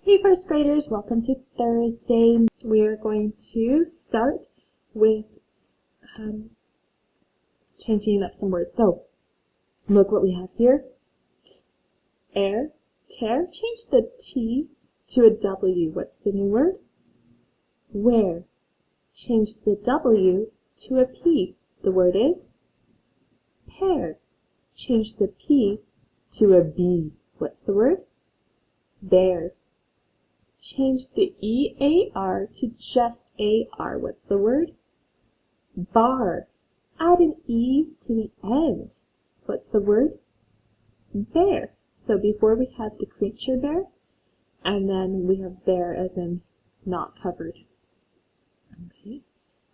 Hey first graders, welcome to Thursday. We are going to start with changing up some words. So look what we have here. Air, tear. Change the T to a W. What's the new word? Where. Change the W to a P. The word is pear. Change the P to a B. What's the word? Bear. Change the E-A-R to just A-R. What's the word? Bar. Add an E to the end. What's the word? Bear. So before we had the creature bear, and then we have bear as in not covered. Okay.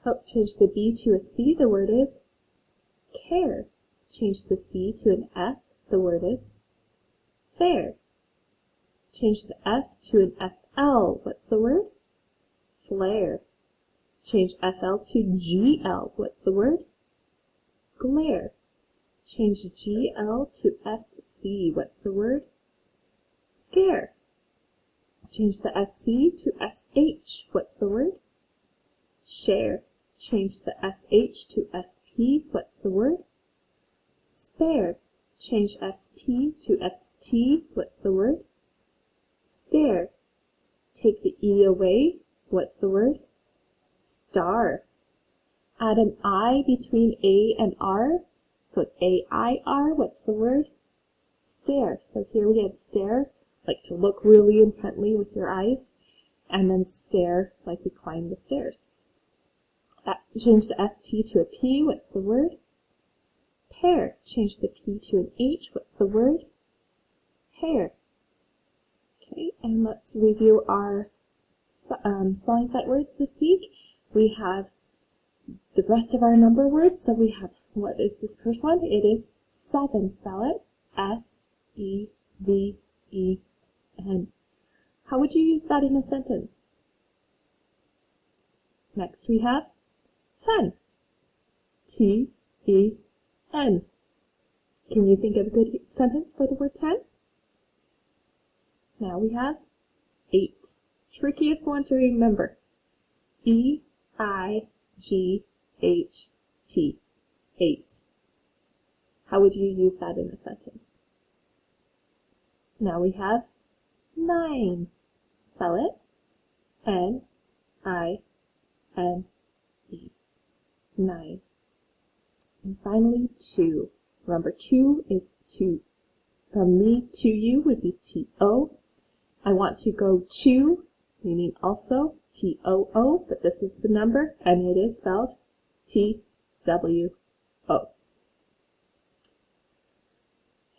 Oh, change the B to a C. The word is care. Change the C to an F. The word is fair. Change the F to an FL. What's the word? Flare. Change FL to GL. What's the word? Glare. Change GL to SC. What's the word? Scare. Change the SC to SH. What's the word? Share. Change the SH to SP. What's the word? Spare. Change SP to ST. What's the word? Stare. Take the E away. What's the word? Star. Add an I between A and R. So it's A-I-R. What's the word? Stare. So here we had stare, like to look really intently with your eyes, and then stare, like we climb the stairs. Change the ST to a P. What's the word? Pear. Change the P to an H. What's the word? Hair. Okay, and let's review our spelling sight words this week. We have the rest of our number words. So we have, what is this first one? It is 7. Spell it. S-E-V-E-N. How would you use that in a sentence? Next we have 10. T-E-N. Can you think of a good sentence for the word 10? Now we have 8. Trickiest one to remember. E-I-G-H-T. 8. How would you use that in a sentence? Now we have 9. Spell it. N-I-N-E. 9. And finally 2. Remember 2 is to, from me to you would be T-O. I want to go to, meaning also, T-O-O, but this is the number, and it is spelled T-W-O.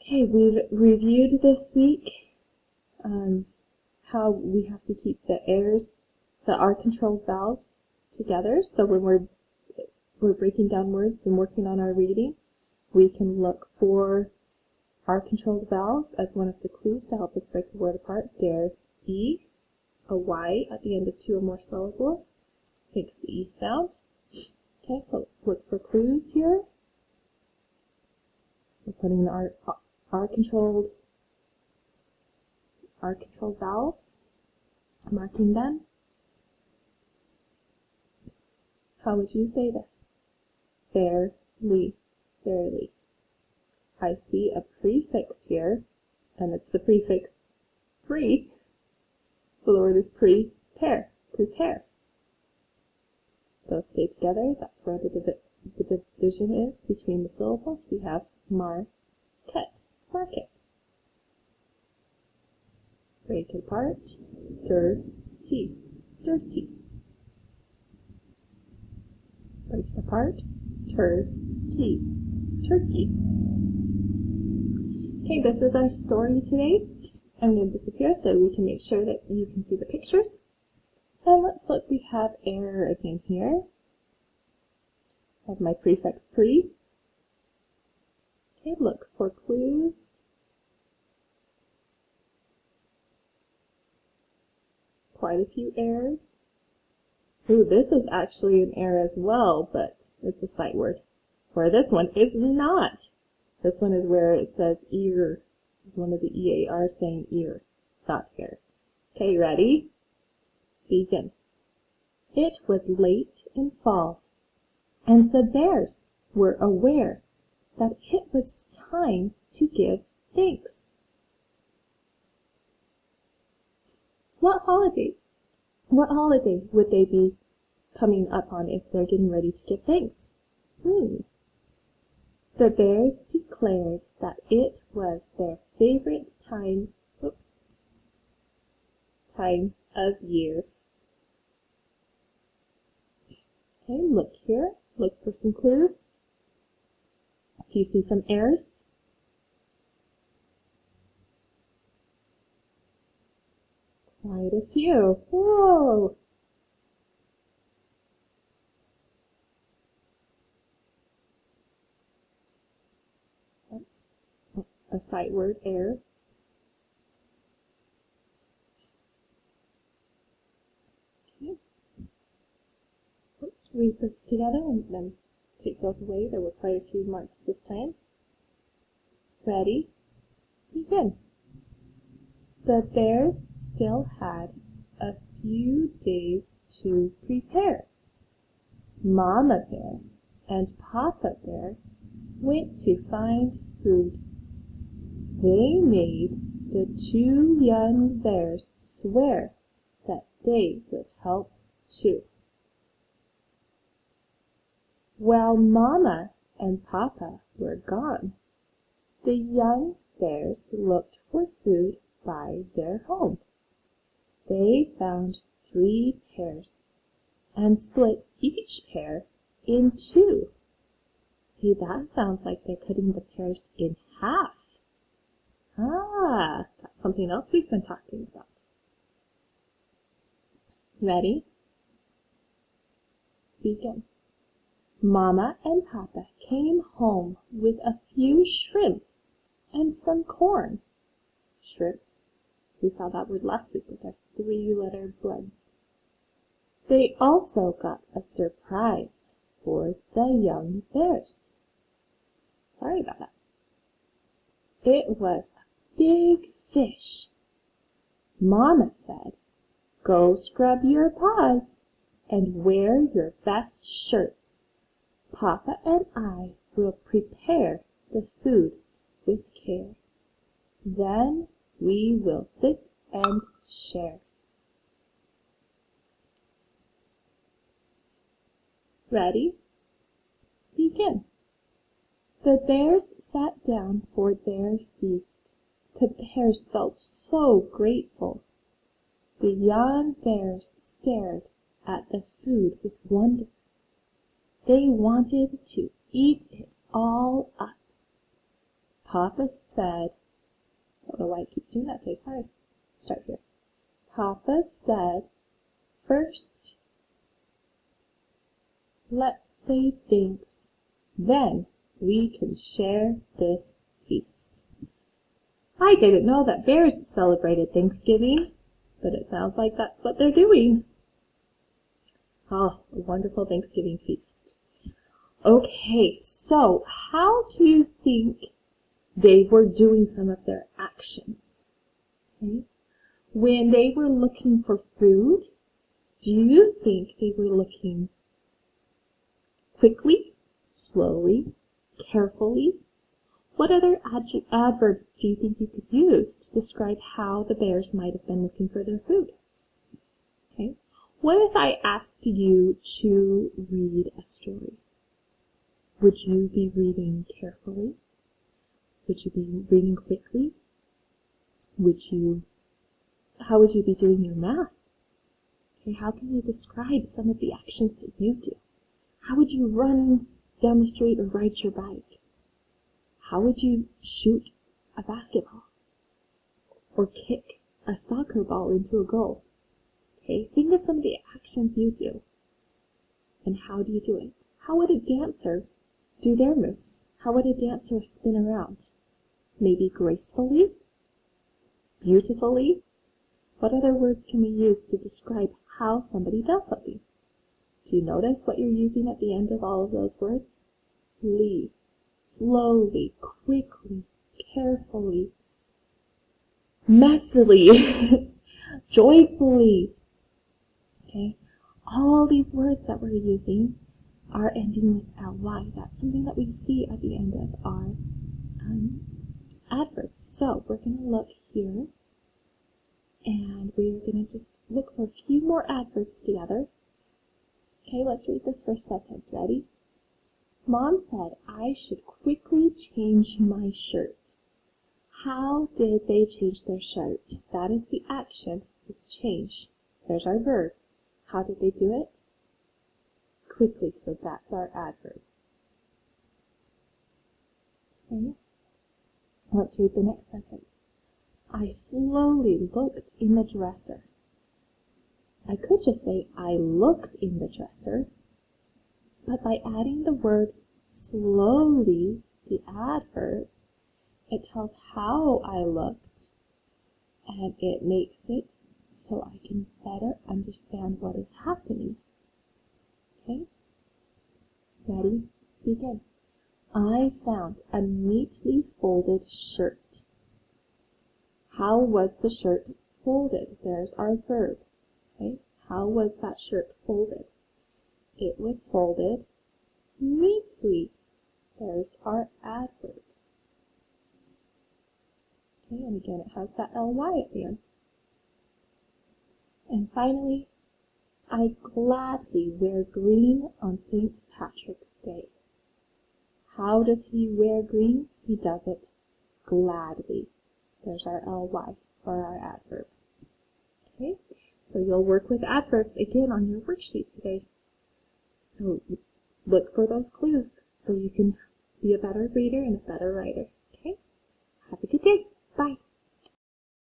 Okay, we've reviewed this week how we have to keep the R-controlled vowels together. So when we're breaking down words and working on our reading, we can look for R-controlled vowels as one of the clues to help us break the word apart. There, E, a Y at the end of 2 or more syllables makes the E sound. Okay, so let's look for clues here. We're putting the R-controlled vowels, marking them. How would you say this? Fairly, fairly. I see a prefix here, and it's the prefix pre, so the word is prepare, prepare. Those stay together. That's where the division is between the syllables. We have market, market. Break it apart. Dirty, dirty. Break it apart. Turkey, turkey. Okay, this is our story today. I'm going to disappear so we can make sure that you can see the pictures. And let's look, we have air again here. I have my prefix pre. Okay, look for clues. Quite a few airs. Ooh, this is actually an air as well, but it's a sight word. Where this one is not. This one is where it says ear. This is one of the EAR saying ear, not air. Okay, ready? Begin. It was late in fall, and the bears were aware that it was time to give thanks. What holiday would they be coming up on if they're getting ready to give thanks? The bears declared that it was their favorite time of year. Okay, look here. Look for some clues. Do you see some airs? Quite a few. Whoa! That's a sight word, air. Okay. Let's read this together and then take those away. There were quite a few marks this time. Ready? Begin. The bears still had a few days to prepare. Mama Bear and Papa Bear went to find food. They made the two young bears swear that they would help too. While Mama and Papa were gone, the young bears looked for food by their home. They found 3 pears and split each pear in 2. Hey, that sounds like they're cutting the pears in half. That's something else we've been talking about. Ready? Begin. Mama and Papa came home with a few shrimp and some corn. Shrimp. We saw that word last week with our 3-letter words. They also got a surprise for the young bears. Sorry about that. It was a big fish. Mama said, "Go scrub your paws and wear your best shirts. Papa and I will prepare the food with care. Then we will sit and share." Ready? Begin. The bears sat down for their feast. The bears felt so grateful. The young bears stared at the food with wonder. They wanted to eat it all up. Papa said, I don't know why it keeps doing that today, sorry. Start here. Papa said, "First, let's say thanks. Then we can share this feast." I didn't know that bears celebrated Thanksgiving, but it sounds like that's what they're doing. Oh, a wonderful Thanksgiving feast. Okay, so how do you think they were doing some of their actions? Okay. When they were looking for food, do you think they were looking quickly, slowly, carefully? What other adverbs do you think you could use to describe how the bears might have been looking for their food? Okay. What if I asked you to read a story? Would you be reading carefully? Would you be reading quickly? How would you be doing your math? Okay, how can you describe some of the actions that you do? How would you run down the street or ride your bike? How would you shoot a basketball or kick a soccer ball into a goal? Okay, think of some of the actions you do. And how do you do it? How would a dancer do their moves? How would a dancer spin around? Maybe gracefully? Beautifully? What other words can we use to describe how somebody does something? Do you notice what you're using at the end of all of those words? Lead. Slowly, quickly, carefully, messily. Joyfully. Okay? All these words that we're using are ending with ly. That's something that we see at the end of our adverbs. So we're going to look here, and we're going to just look for a few more adverbs together. Okay, let's read this first sentence. Ready? Mom said I should quickly change my shirt. How did they change their shirt? That is the action, is change. There's our verb. How did they do it? Quickly, so that's our adverb. Okay. Let's read the next sentence. I slowly looked in the dresser. I could just say I looked in the dresser, but by adding the word slowly, the adverb, it tells how I looked, and it makes it so I can better understand what is happening. Okay? Ready? Begin. I found a neatly folded shirt. How was the shirt folded? There's our verb. Okay? How was that shirt folded? It was folded neatly. There's our adverb. Okay, and again it has that ly at the end. And finally, I gladly wear green on St. Patrick's Day. How does he wear green? He does it gladly. There's our ly for our adverb. Okay, so you'll work with adverbs again on your worksheet today. So look for those clues so you can be a better reader and a better writer. Okay, have a good day. Bye.